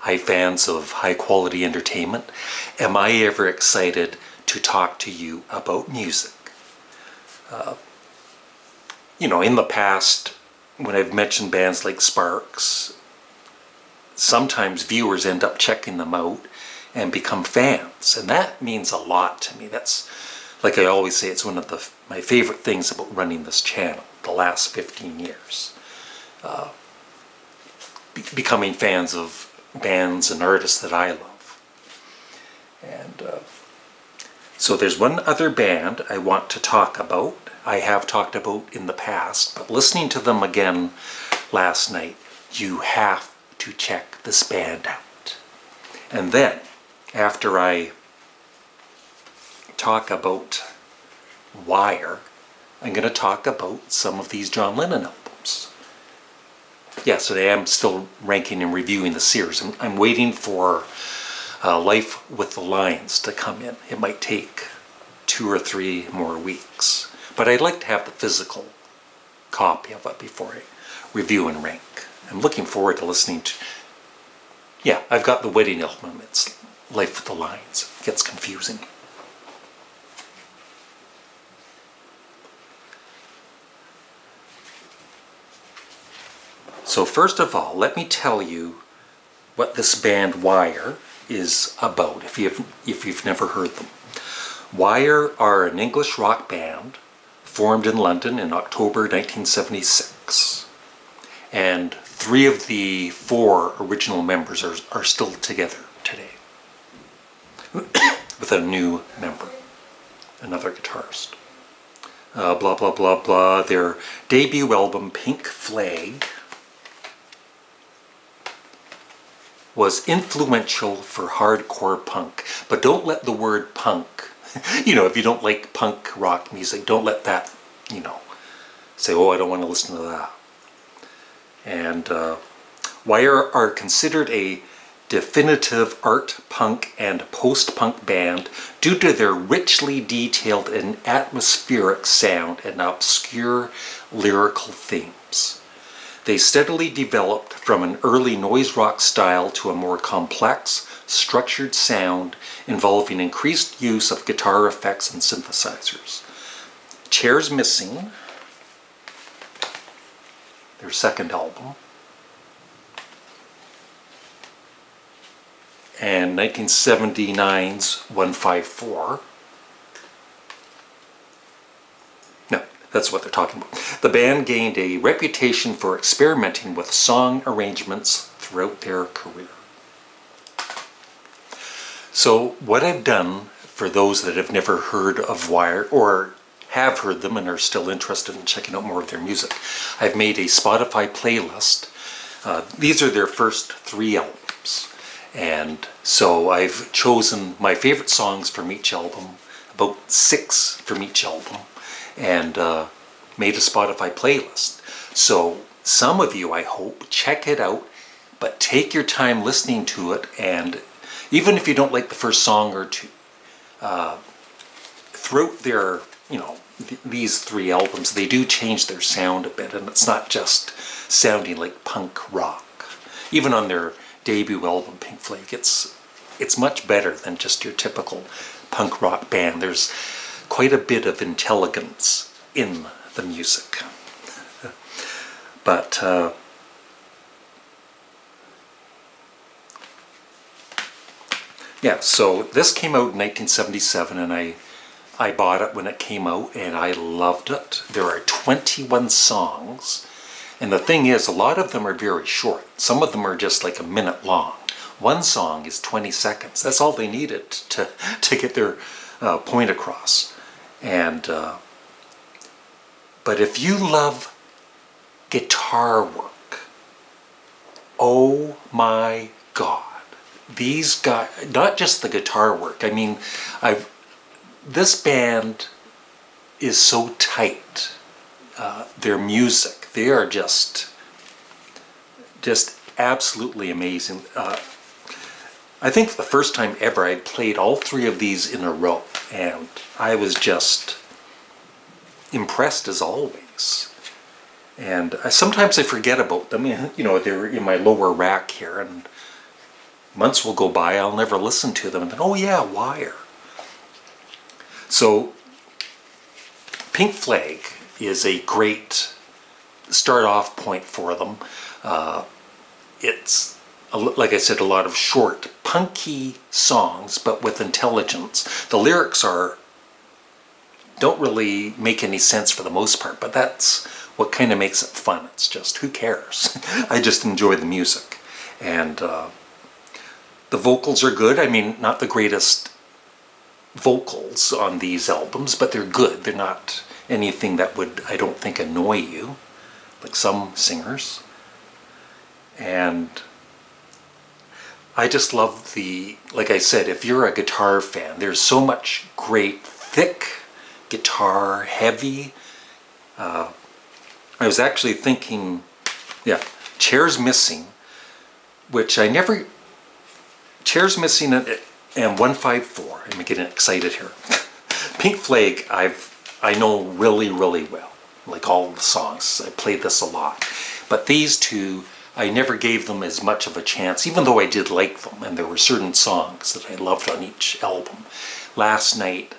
Hi fans of high quality entertainment. Am I ever excited to talk to you about music? In the past, when I've mentioned bands like Sparks, sometimes viewers end up checking them out and become fans, and that means a lot to me. That's, like I always say, it's one of my favorite things about running this channel the last 15 years. Becoming fans of bands and artists that I love. And so there's one other band I want to talk about. I have talked about in the past, but listening to them again last night, you have to check this band out. And then, after I talk about Wire, I'm going to talk about some of these John Lennon albums. Yes, I am still ranking and reviewing the series. I'm waiting for Life with the Lions to come in. It might take 2 or 3 more weeks. But I'd like to have the physical copy of it before I review and rank. I'm looking forward to listening to... Yeah, I've got the wedding album. It's Life with the Lions. It gets confusing. So first of all, let me tell you what this band Wire is about, if you've never heard them. Wire are an English rock band formed in London in October 1976. And 3 of the 4 original members are still together today, with a new member, another guitarist. Blah, blah, blah, blah. Their debut album, Pink Flag, was influential for hardcore punk. But don't let the word punk, if you don't like punk rock music, don't let that, say, oh, I don't want to listen to that. And Wire are considered a definitive art punk and post-punk band due to their richly detailed and atmospheric sound and obscure lyrical themes. They steadily developed from an early noise rock style to a more complex, structured sound involving increased use of guitar effects and synthesizers. Chairs Missing, their second album, and 1979's 154. No, that's what they're talking about. The band gained a reputation for experimenting with song arrangements throughout their career. So what I've done, for those that have never heard of Wire or have heard them and are still interested in checking out more of their music, I've made a Spotify playlist. These are their first 3 albums. And so I've chosen my favorite songs from each album, about 6 from each album, and made a Spotify playlist. So some of you, I hope, check it out, but take your time listening to it, and even if you don't like the first song or 2, throughout their, these 3 albums, they do change their sound a bit, and it's not just sounding like punk rock. Even on their debut album, Pink Flag, it's much better than just your typical punk rock band. There's quite a bit of intelligence in the music. But yeah, so this came out in 1977, and I bought it when it came out, and I loved it. There are 21 songs, and the thing is, a lot of them are very short. Some of them are just like a minute long. One song is 20 seconds. That's all they needed to get their point across. And but if you love guitar work, oh my God. These guys, not just the guitar work, I mean, this band is so tight. Their music, they are just absolutely amazing. I think the first time ever I played all 3 of these in a row, and I was just impressed as always. And sometimes I forget about them. They're in my lower rack here, and months will go by, I'll never listen to them, and then, oh yeah, Wire. So Pink Flag is a great start off point for them. It's, like I said, a lot of short, punky songs, but with intelligence. The lyrics don't really make any sense for the most part, but that's what kind of makes it fun. It's just, who cares? I just enjoy the music. And the vocals are good. I mean, not the greatest vocals on these albums, but they're good. They're not anything that would, I don't think, annoy you, like some singers. And I just love like I said, if you're a guitar fan, there's so much great, thick guitar, heavy. I was actually thinking, yeah, Chairs Missing, which I never, Chairs Missing and 154, I'm getting excited here. Pink Flag, I know really, really well, like all the songs. I played this a lot. But these two, I never gave them as much of a chance, even though I did like them, and there were certain songs that I loved on each album. Last Night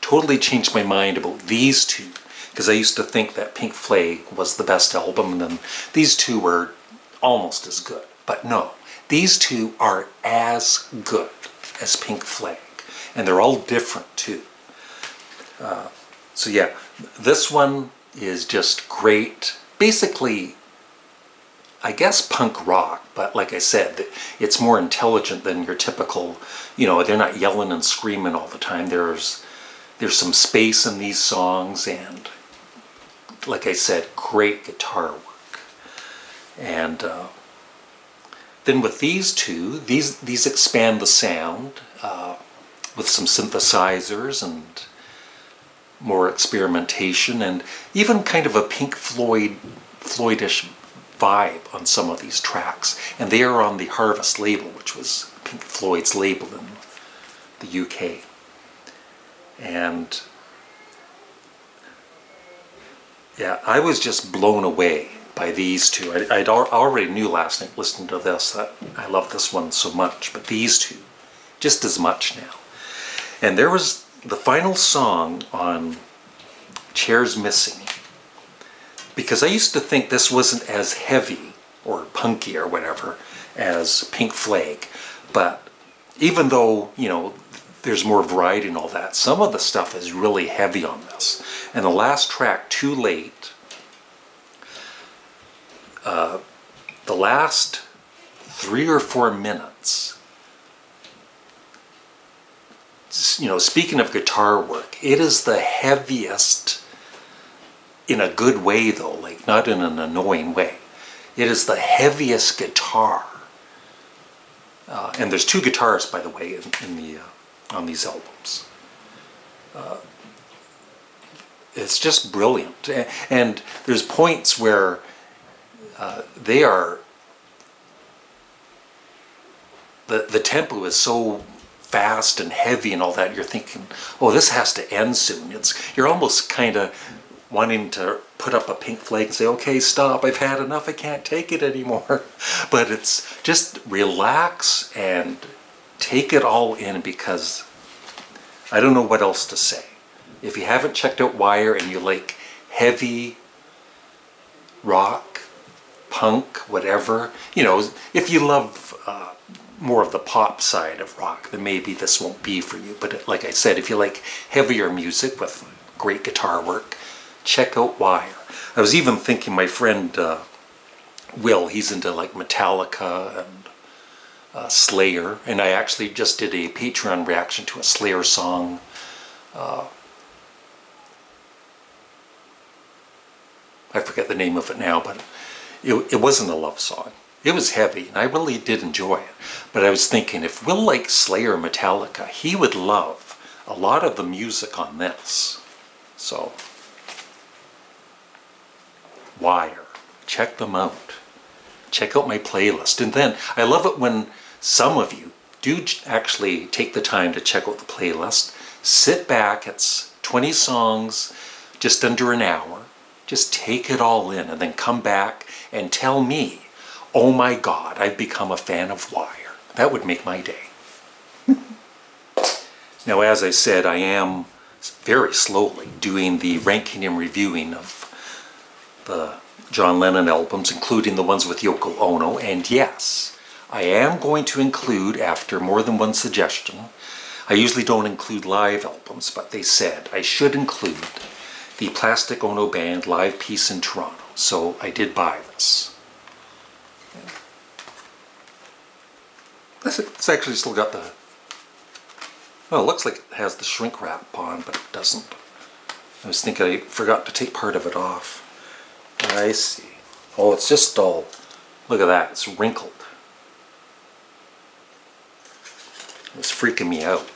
totally changed my mind about these two, because I used to think that Pink Flag was the best album, and then these two were almost as good. But no, these two are as good as Pink Flag, and they're all different too. So yeah, this one is just great. Basically, I guess punk rock, but like I said, it's more intelligent than your typical, they're not yelling and screaming all the time. There's some space in these songs, and like I said, great guitar work. And then with these two, these expand the sound with some synthesizers and more experimentation, and even kind of a Pink Floydish vibe on some of these tracks. And they are on the Harvest label, which was Pink Floyd's label in the UK. And yeah, I was just blown away by these two. I already knew last night listening to this that I love this one so much, but these two, just as much now. And there was the final song on Chairs Missing, because I used to think this wasn't as heavy or punky or whatever as Pink Flag, but even though, there's more variety and all that, some of the stuff is really heavy on this. And the last track, Too Late, the last 3 or 4 minutes, speaking of guitar work, it is the heaviest, in a good way though, like not in an annoying way. It is the heaviest guitar. And there's 2 guitarists, by the way, on these albums. It's just brilliant. And there's points where the tempo is so fast and heavy and all that, you're thinking, oh, this has to end soon. You're almost kind of wanting to put up a Pink Flag and say, okay, stop, I've had enough, I can't take it anymore. But it's just relax and take it all in, because I don't know what else to say. If you haven't checked out Wire and you like heavy rock, punk, whatever, if you love more of the pop side of rock, then maybe this won't be for you. But like I said, if you like heavier music with great guitar work, check out Wire. I was even thinking, my friend Will, he's into like Metallica and Slayer, and I actually just did a Patreon reaction to a Slayer song. I forget the name of it now, but it wasn't a love song. It was heavy, and I really did enjoy it. But I was thinking, if Will likes Slayer or Metallica, he would love a lot of the music on this. So, Wire, check them out. Check out my playlist. And then, I love it when some of you do actually take the time to check out the playlist. Sit back, it's 20 songs, just under an hour. Just take it all in, and then come back and tell me, oh my God, I've become a fan of Wire. That would make my day. Now, as I said, I am very slowly doing the ranking and reviewing of the John Lennon albums, including the ones with Yoko Ono. And yes, I am going to include, after more than one suggestion, I usually don't include live albums, but they said I should include the Plastic Ono Band live piece in Toronto. So I did buy this. It's actually still got the, well, it looks like it has the shrink wrap on, but it doesn't. I was thinking I forgot to take part of it off. I see. Oh, it's just all, look at that, it's wrinkled. It's freaking me out.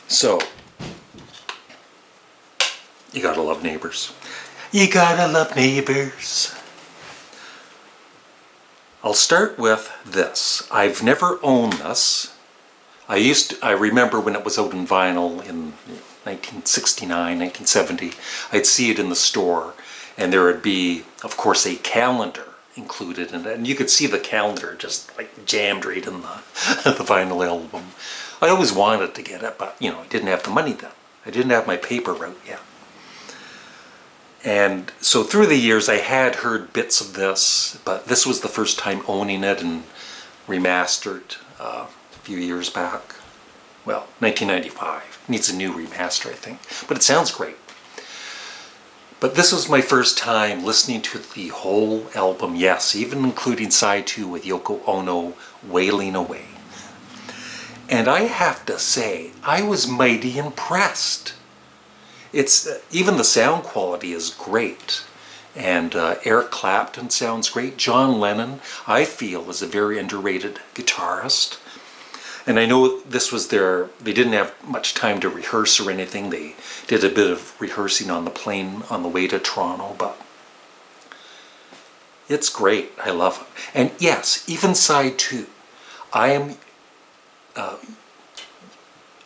So, you gotta love Neighbors. You gotta love Neighbors. I'll start with this. I've never owned this. I remember when it was out in vinyl in 1969, 1970, I'd see it in the store, and there would be, of course, a calendar included in it, and you could see the calendar just like jammed right in the vinyl album. I always wanted to get it, but you know, I didn't have the money then. I didn't have my paper route yet. And so through the years I had heard bits of this, but this was the first time owning it and remastered a few years back. Well, 1995. Needs a new remaster, I think. But it sounds great. But this was my first time listening to the whole album, yes, even including side 2 with Yoko Ono wailing away. And I have to say, I was mighty impressed. It's even the sound quality is great, and Eric Clapton sounds great. John Lennon, I feel, is a very underrated guitarist. And I know this was they didn't have much time to rehearse or anything. They did a bit of rehearsing on the plane on the way to Toronto, but it's great. I love it. And yes, even side 2, I'm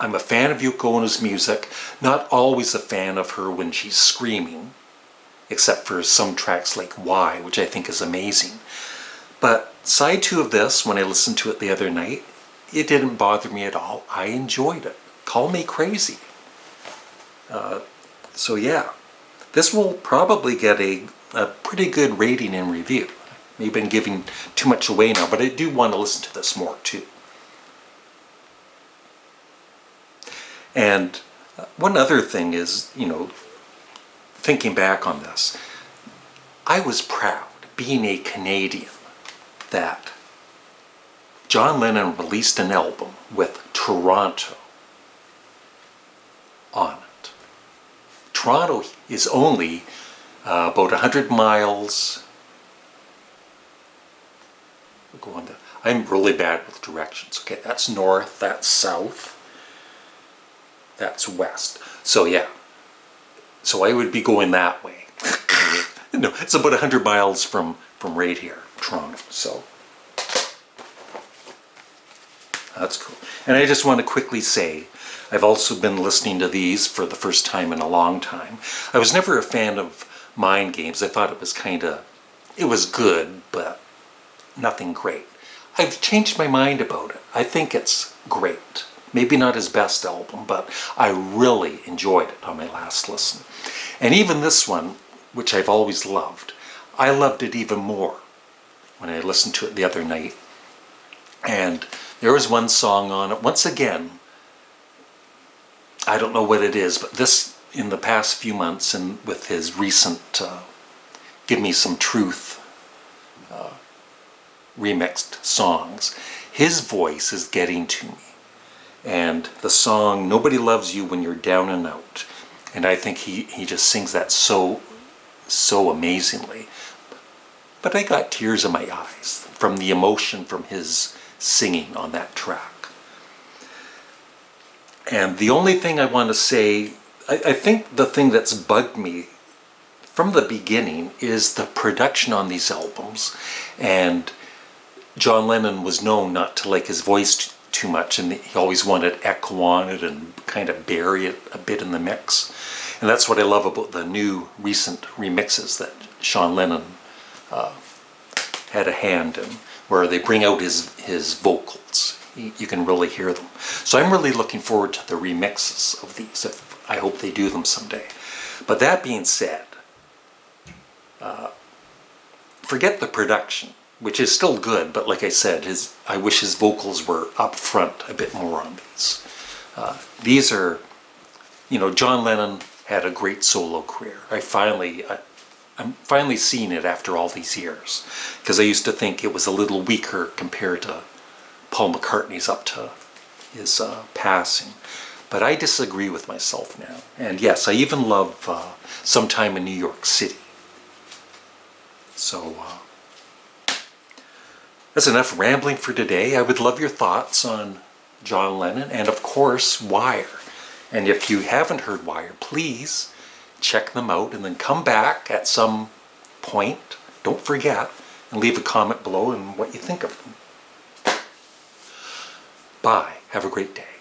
a fan of Yoko Ono's music, not always a fan of her when she's screaming, except for some tracks like Why, which I think is amazing. But side 2 of this, when I listened to it the other night, it didn't bother me at all. I enjoyed it. Call me crazy. So yeah, this will probably get a pretty good rating and review. Maybe I'm giving too much away now, but I do want to listen to this more too. And one other thing is, you know, thinking back on this, I was proud, being a Canadian, that John Lennon released an album with Toronto on it. Toronto is only about 100 miles. I'm really bad with directions. Okay, that's north, that's south. That's west. So yeah. So I would be going that way. No, it's about 100 miles from right here, Toronto. So that's cool. And I just want to quickly say, I've also been listening to these for the first time in a long time. I was never a fan of Mind Games. I thought it was good, but nothing great. I've changed my mind about it. I think it's great. Maybe not his best album, but I really enjoyed it on my last listen. And even this one, which I've always loved, I loved it even more when I listened to it the other night. And there was one song on it, once again, I don't know what it is, but this, in the past few months, and with his recent Give Me Some Truth remixed songs, his voice is getting to me. And the song, Nobody Loves You When You're Down and Out. And I think he just sings that so amazingly. But I got tears in my eyes from the emotion from his singing on that track. And the only thing I want to say, I think the thing that's bugged me from the beginning is the production on these albums. And John Lennon was known not to like his voice too much, and he always wanted echo on it and kind of bury it a bit in the mix. And that's what I love about the new recent remixes that Sean Lennon had a hand in. where they bring out his vocals. You can really hear them. So I'm really looking forward to the remixes of these. I hope they do them someday. But that being said, forget the production, which is still good, but like I said, I wish his vocals were up front a bit more on these. These are, John Lennon had a great solo career. I'm finally seeing it after all these years, because I used to think it was a little weaker compared to Paul McCartney's up to his passing. But I disagree with myself now. And yes, I even love Sometime in New York City. So that's enough rambling for today. I would love your thoughts on John Lennon and, of course, Wire. And if you haven't heard Wire, please check them out and then come back at some point, don't forget, and leave a comment below on what you think of them. Bye. Have a great day.